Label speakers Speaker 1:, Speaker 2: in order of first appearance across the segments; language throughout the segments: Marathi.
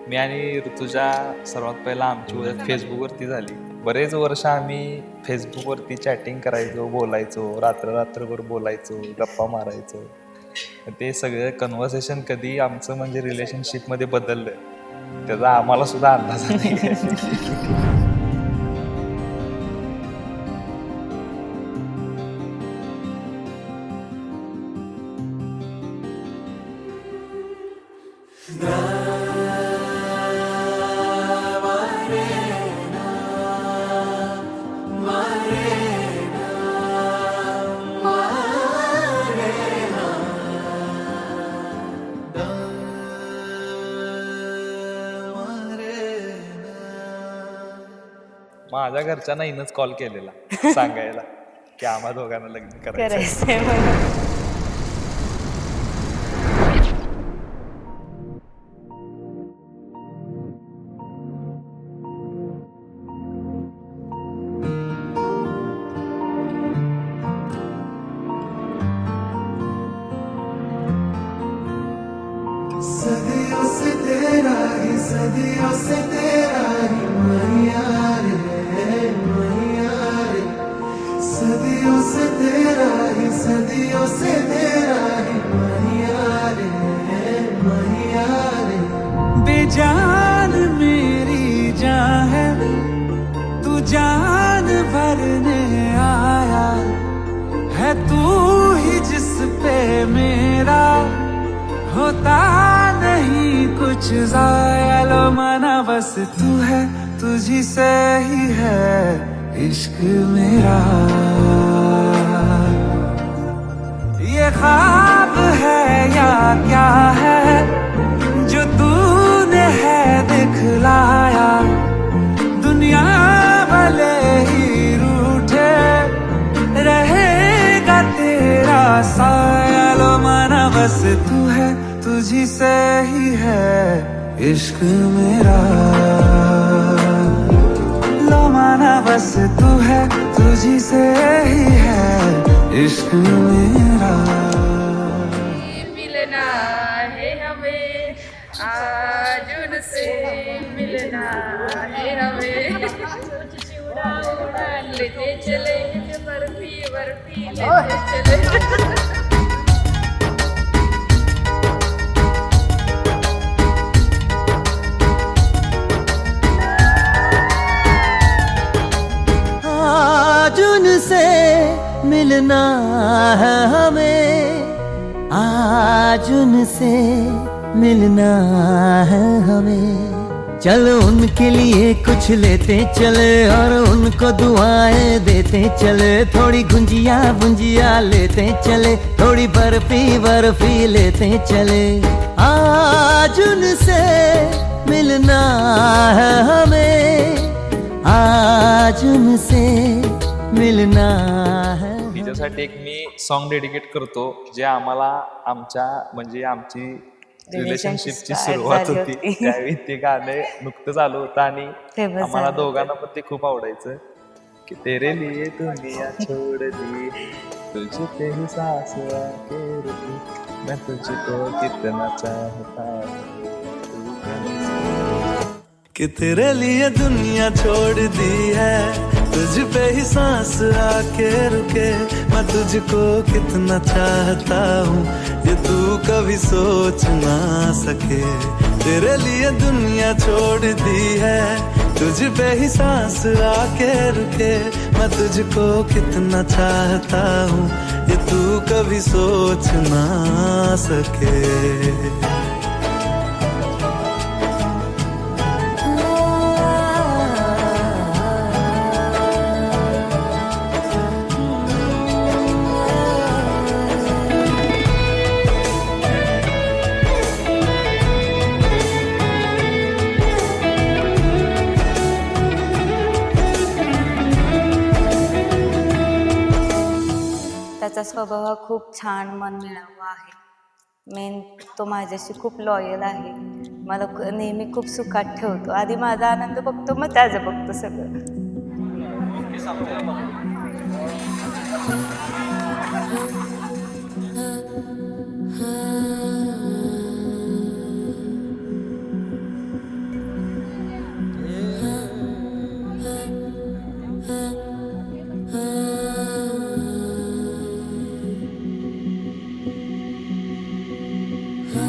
Speaker 1: मी आणि ऋतुजा सर्वात पहिला आमची ओळख फेसबुकवरती झाली. बरेच वर्ष आम्ही फेसबुकवरती चॅटिंग करायचो, बोलायचो, रात्रभर बोलायचो, गप्पा मारायचो. ते सगळं कन्व्हर्सेशन कधी आमचं म्हणजे रिलेशनशिपमध्ये बदललं त्याचा आम्हाला सुद्धा अंदाज नाही. माझ्या घरच्यांना हिनंच कॉल केलेला सांगायला की आम्हा दोघांना लग्न करायचंय म्हणून.
Speaker 2: सदियों से तेरा ही मैया रे मैया रे। सदियों से तेरा ही मैया रे। बेजान मेरी जान है तू जान भरने आया है, तू ही जिस पे मेरा होता नहीं कुछ ज़ाया। लो माना बस तू है, तुझी से ही है इश्क मेरा। ये ख्वाब है या क्या है जो तूने है दिखलाया। दुनिया भले ही रूठे रहेगा तेरा साया। लो माना बस तू है, तुझी से ही है इश्क मेरा। लो माना बस तू है, तुझी से ही है इश्क मेरा।
Speaker 3: मिलना है हमें आज उनसे, मिलना है हमें। चिड़ा उड़ा लेते चले, बर्फी बर्फी लेते चले।
Speaker 2: आज उनसे मिलना है हमें, आज उनसे मिलना है हमें। चल उनके लिए कुछ लेते चले और उनको दुआएं देते चले। थोड़ी गुंजिया बुंजिया लेते चले, थोड़ी बर्फी बर्फी लेते चले। आज उनसे मिलना है हमें, आज उनसे मिलना है।
Speaker 1: तिच्यासाठी एक मी सॉन्ग डेडिकेट करतो जे आम्हाला आमच्या म्हणजे आमची रिलेशनशिपची सुरुवात होती त्यावेळी ते गाणे नुकतंच आलं होतं आणि आम्हाला दोघांना पण ते खूप आवडायचं की तेरे लिए दुनिया छोड़ दी तुझे पे ही सांस आके रुकी मैं तुझको कितना चाहता
Speaker 2: कि तेरे लिए दुनिया छोड़ दी है, तुझ पे ही सांस आके रुके मैं तुझको कितना चाहता हूँ ये तू कभी सोच ना सके। तेरे लिए दुनिया छोड़ दी है, तुझ पे ही सांस आके रुके मैं तुझको कितना चाहता हूँ ये तू कभी सोच ना सके।
Speaker 4: त्याचा स्वभाव हा खूप छान मन मिळावा आहे. मेन तो माझ्याशी खूप लॉयल आहे. मला नेहमी खूप सुखात ठेवतो. आधी माझा आनंद बघतो मग त्याचं बघतो सगळं. हाय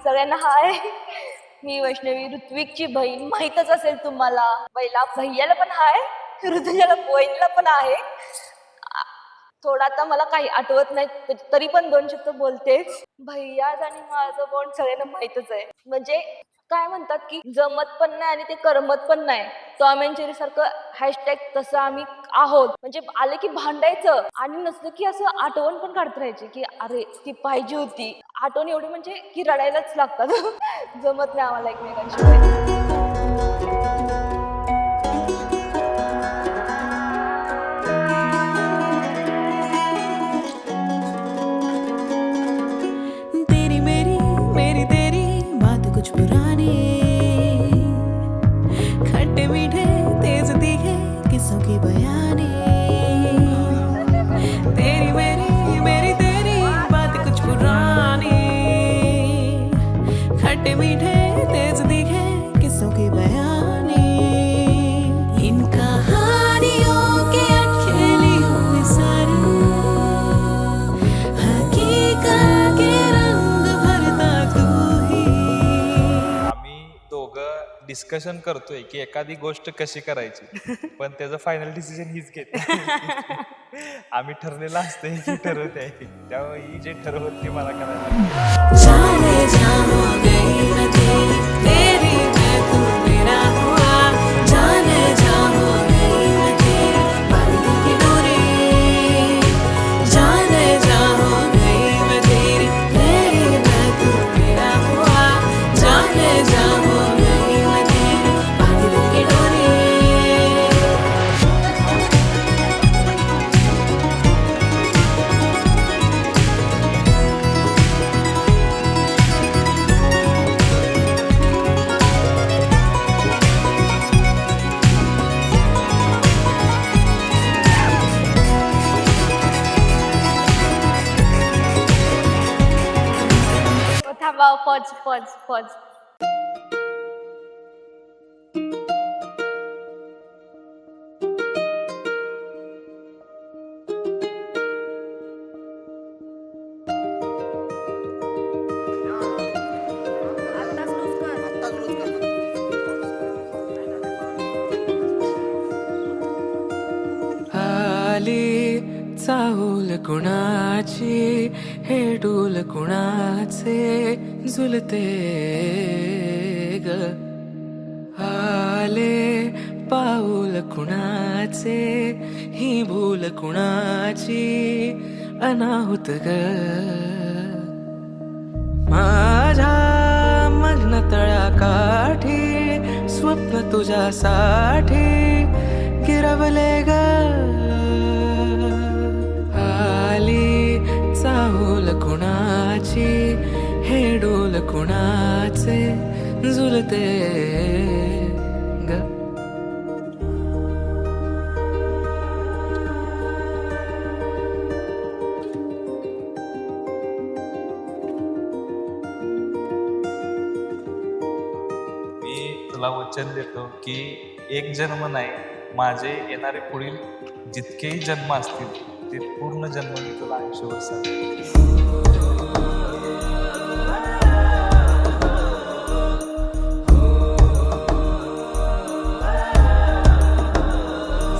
Speaker 4: सगळ्यांना हाय. मी वैष्णवी, ऋत्विकची बहीण, माहीतच असेल तुम्हाला. पहिला भैयाला पण हाय, ऋतुजाला बहिणीला पण आहे. थोडा आता मला काही आठवत नाही, तरी पण 2 शब्द बोलतेच. भैयाज आणि माझं बॉन्ड सगळ्यांना माहीतच आहे. म्हणजे काय म्हणतात की जमत पण नाही आणि ते करमत पण नाही. टॉम अँड जेरी सारखं हॅशटॅग तसं आम्ही आहोत. म्हणजे आले की भांडायचं आणि नसलं की असं आठवण पण काढत राहायची की अरे ती पाहिजे होती. आठवण एवढी म्हणजे की रडायलाच लागतात. जमत नाही आम्हाला एकमेकांशिवाय.
Speaker 5: तेरी मेरी तेरी बात कुछ पुरानी, खट्टे मीठे तेज तीखे किस्सों की बयानी. तेरी मेरी तेरी बात कुछ पुरानी, खट्टे मीठे तेज तीखे किस्सों की बयानी. इन कहानियों के अटखेली हुई सारी हकीकत के रंग भरता तू ही.
Speaker 1: आम्ही दोघं डिस्कशन करतोय की एखादी गोष्ट कशी करायची, पण त्याचं फायनल डिसिजन हीच घेते. आम्ही ठरलेलं असतं ही ठरवते आहे, त्यामुळे ही जे ठरवत ते मला करायला.
Speaker 5: जाने जा हो गई मैं तेरी मैं तू मेरा हुआ. जाने जा हो गई मैं तेरी बारियों की डोरी. जाने जा हो गई मैं तेरी मैं तू मेरा हुआ. जाने जा हो गई मैं तेरी बारियों की डोरी.
Speaker 4: थांबा, पॉज.
Speaker 5: आली चाहूल कुणाची, हे डूल कुणाचे झुलते ग. आले पाऊल कुणाचे, ही भूल कुणाची अनाहुत ग. माझ्या मग्न तळ्याकाठी स्वप्न तुझ्यासाठी गिरवले ग. आली चाहूल कुणाची, हे डोल कुणाचे झुलते ग.
Speaker 1: मी तुला वचन देतो की एक जन्म नाही, माझे येणारे पुढील जितकेही जन्म असतील ते पूर्ण जन्म मी तुला आयुष्यभर सांगेन.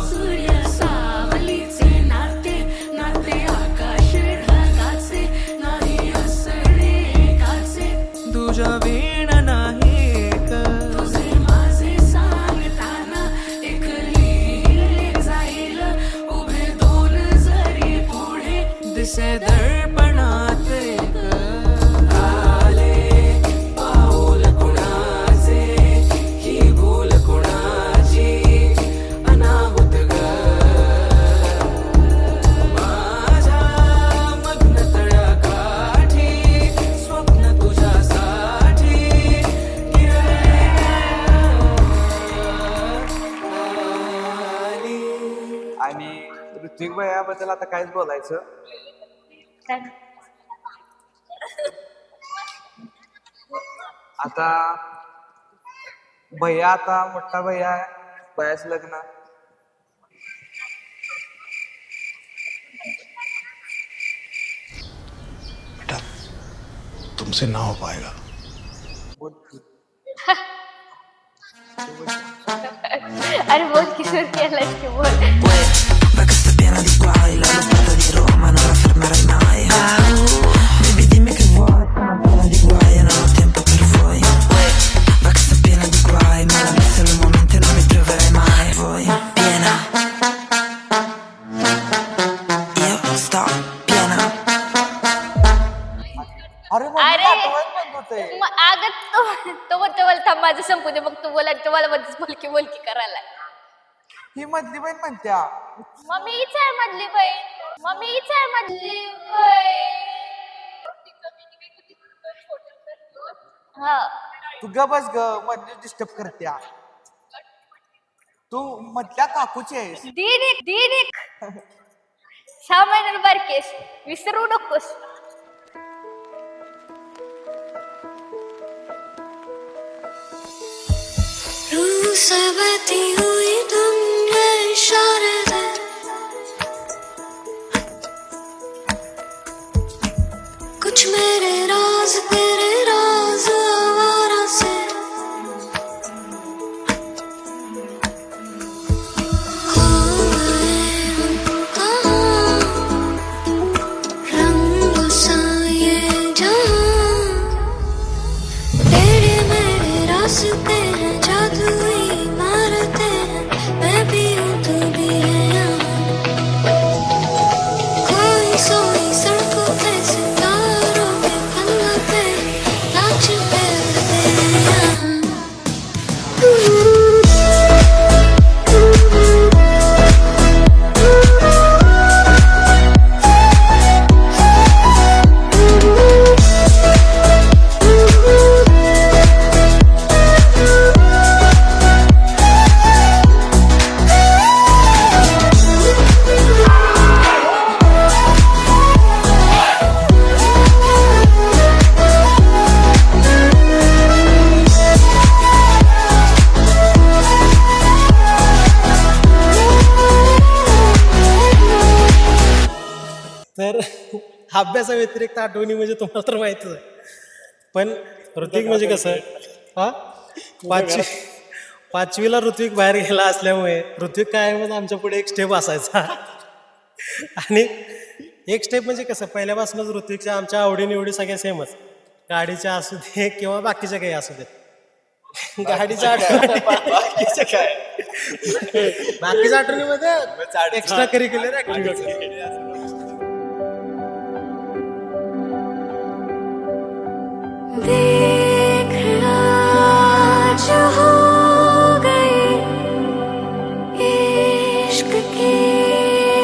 Speaker 5: सूर्य सावलीचे नाते, नाते आकाश ढगाचे, नाही असणे एकाचे. तुझ्या वीण नाही ग, तुझे माझे सांगताना एक लिहिले जाईल. उभे दोन जरी पुढे दिसे दर्पणा
Speaker 1: ऋत्विक भैयाबद्दल आता काहीच बोलायचं.
Speaker 4: काय?
Speaker 1: आता भैया आता मोठा भैया आहे, भैयाच लग्न.
Speaker 2: बेटा तुमसे ना हो पाएगा.
Speaker 4: अरे बोल किशोर केलाय की बोल.
Speaker 5: Va che sta piena di guai, la nottata di Roma non la fermerai mai. Baby dimmi che vuoi, sta piena di guai e non ho tempo per voi. Va che sta piena di guai, ma la messa al momento non mi troverai mai. Voi, piena. Io sto piena.
Speaker 1: अरे
Speaker 4: अरे
Speaker 1: होते.
Speaker 4: अगं तो थांब माझं संपू दे, मग तू बोला तुम्हाला मध्येच बोलकी बोलकी करायला.
Speaker 1: ही मधली बहीण म्हणत्या.
Speaker 4: मग मीच आहे मधली बहीण. हा
Speaker 1: तू ग बस ग, मधली डिस्टर्ब करत्या. तू मधल्या काकूची आहेस.
Speaker 4: दीड एक 6 महिन्याला बारकेस, विसरू नकोस.
Speaker 5: रूह से बहती हुई तुमने इशारे दे, कुछ मेरे राज तेरे राज आवारा से खो गए हम कहाँ, रंगों सा ये जहाँ, तेरे मेरे रास्ते हैं, जादुई इमारतें हैं, मैं भी हूँ तू भी है यहाँ. खोई सोई सड़कों पे सितारों के पन्नों पे नाचते उड़ते हैं यहाँ.
Speaker 6: तर अभ्यासाव्यतिरिक्त आठवणी म्हणजे तुम्हाला तर माहितीच आहे. पण ऋत्विक म्हणजे कसं हा पाचवीला ऋत्विक बाहेर गेला असल्यामुळे ऋत्विक काय म्हणजे आमच्या पुढे एक स्टेप असायचा. आणि एक स्टेप म्हणजे कसं पहिल्यापासूनच ऋत्विकच्या आमच्या आवडीनिवडी सगळ्या सेमच, गाडीच्या असू दे किंवा बाकीच्या काही असू देत. गाडीच्या आठवणी बाकीच्या आठवणीमध्ये एक्स्ट्रा करिक्युलर ऍक्टिव्हिटी.
Speaker 5: देखना जो हो गई इश्क की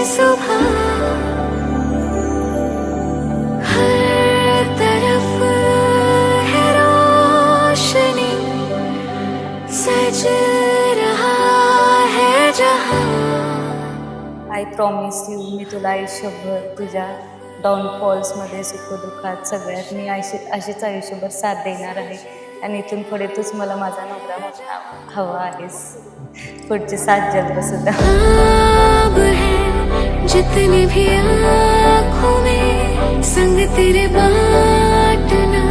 Speaker 5: सुबह, हर तरफ है रोशनी, सज रहा है जहां.
Speaker 4: आय प्रॉमिस यू, मी तुला आयुष्यभर तुझ्या डाऊनफॉल्समध्ये सुखदुःखात सगळ्यात मी अशीच आयुष्यभर साथ देणार आहे. आणि इथून पुढे तूच मला माझा नवरा म्हणून हवा आहेस, पुढचे 7 जन्म सुद्धा.
Speaker 5: ख्वाब है जितने भी आँखों में, संग तेरे बांटना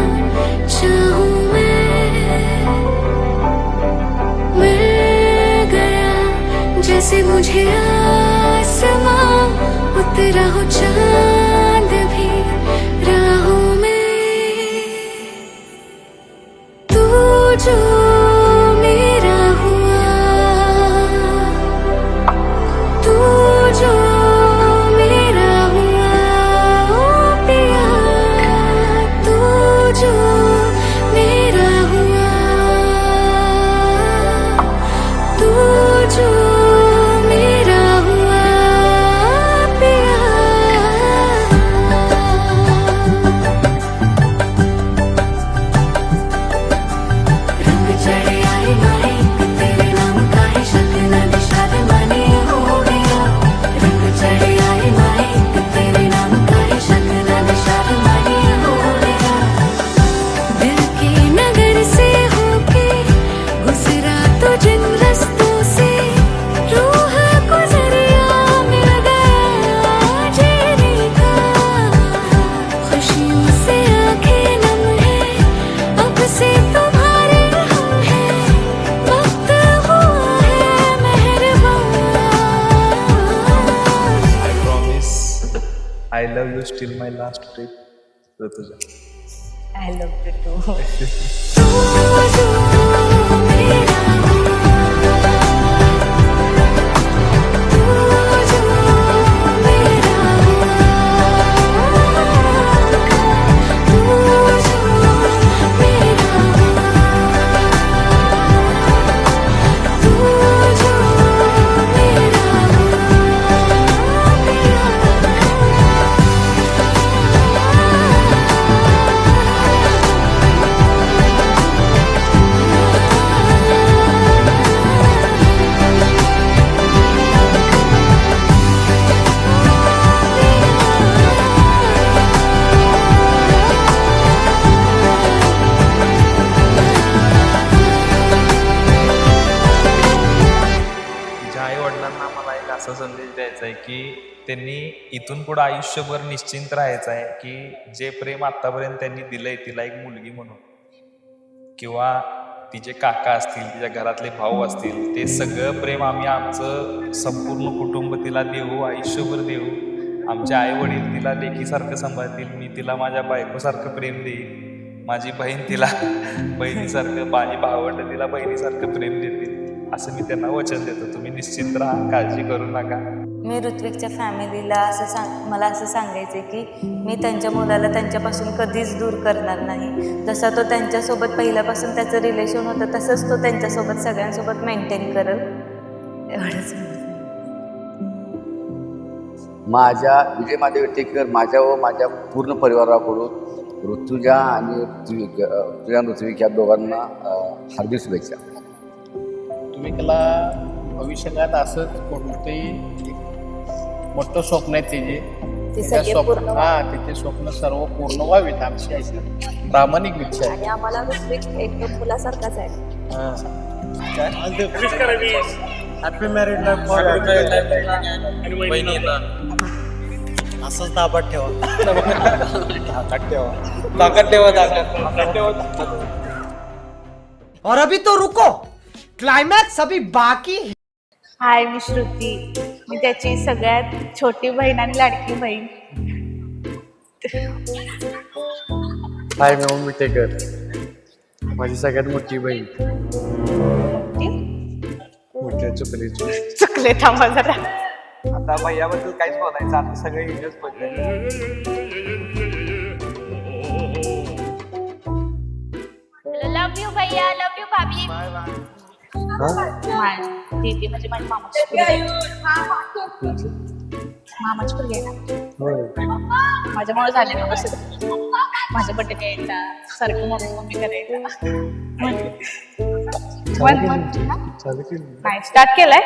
Speaker 5: चाहूं मिल गया जैसे मुझे आसमां, उतरा हो चांद भी राहों में. तू जो मेरा हुआ, तू जो मेरा हुआ ओ पिया, तू जो मेरा हुआ, तू जो मेरा हुआ पिया.
Speaker 1: You still my last trip Rutuja.
Speaker 4: I love you too.
Speaker 1: असा संदेश द्यायचा आहे की त्यांनी इथून पुढे आयुष्यभर निश्चिंत राहायचं आहे की जे प्रेम आतापर्यंत त्यांनी दिलंय तिला एक मुलगी म्हणून, किंवा तिचे काका असतील, तिच्या घरातले भाऊ असतील, ते सगळं प्रेम आम्ही आमचं संपूर्ण कुटुंब तिला देऊ, आयुष्यभर देऊ. आमचे आई वडील तिला लेकीसारखं सांभाळतील, मी तिला माझ्या बायकोसारखं प्रेम देईन, माझी बहीण तिला बहिणीसारखं, माझी भावंड तिला बहिणीसारखं प्रेम देतील, असं मी त्यांना वचन देतो. तुम्ही निश्चिंत राहा, काळजी करू नका.
Speaker 4: मी ऋत्विकच्या फॅमिलीला मला असं सांगायचं की मी त्यांच्या मुलाला त्यांच्यापासून कधीच दूर करणार नाही. जसा तो त्यांच्यासोबत पहिल्यापासून त्याचं रिलेशन होतं तसंच तो त्यांच्यासोबत सगळ्यांसोबत मेंटेन करेल, एवढंच.
Speaker 7: माझ्या विजय महादेव टेकर माझ्या व माझ्या पूर्ण परिवाराकडून ऋतुजा आणि ऋत्विक या दोघांना हार्दिक शुभेच्छा.
Speaker 8: तुम्ही त्याला भविष्यकाळात असंच कोणतंही मोठं स्वप्न आहे त्याचे तिचे स्वप्न सर्व पूर्ण व्हावेत, आमची अशी प्रामाणिक इच्छा आहे.
Speaker 4: आणि आम्हाला ऋत्विक एकदम मुलासारखाच आहे.
Speaker 6: Happy married life. असंच दाबात ठेवा.
Speaker 8: ताकद ठेवा.
Speaker 9: और अभी तो रुको, क्लाइमॅक्स अभी बाकी.
Speaker 3: हाय, मी श्रुती. मी त्याची सगळ्यात छोटी बहीण आणि लाडकी बहीण.
Speaker 8: हाय, मी ओम विटेकर, माझी सगळ्यात मोठी बहीण.
Speaker 3: चुकले, थांबा जरा.
Speaker 1: आता भैयाबद्दल काहीच बोलायचं, आता सगळे इंग्लिश
Speaker 3: लव यू भैया, लव यू भाभी. दीदी म्हणजे माझी मामाची मुलगी आहे ना. माझ्यामुळे झाले ना कसं, माझ्या बड्डे यायचा सारखं मम्मी करायचं. नाही, स्टार्ट केलाय.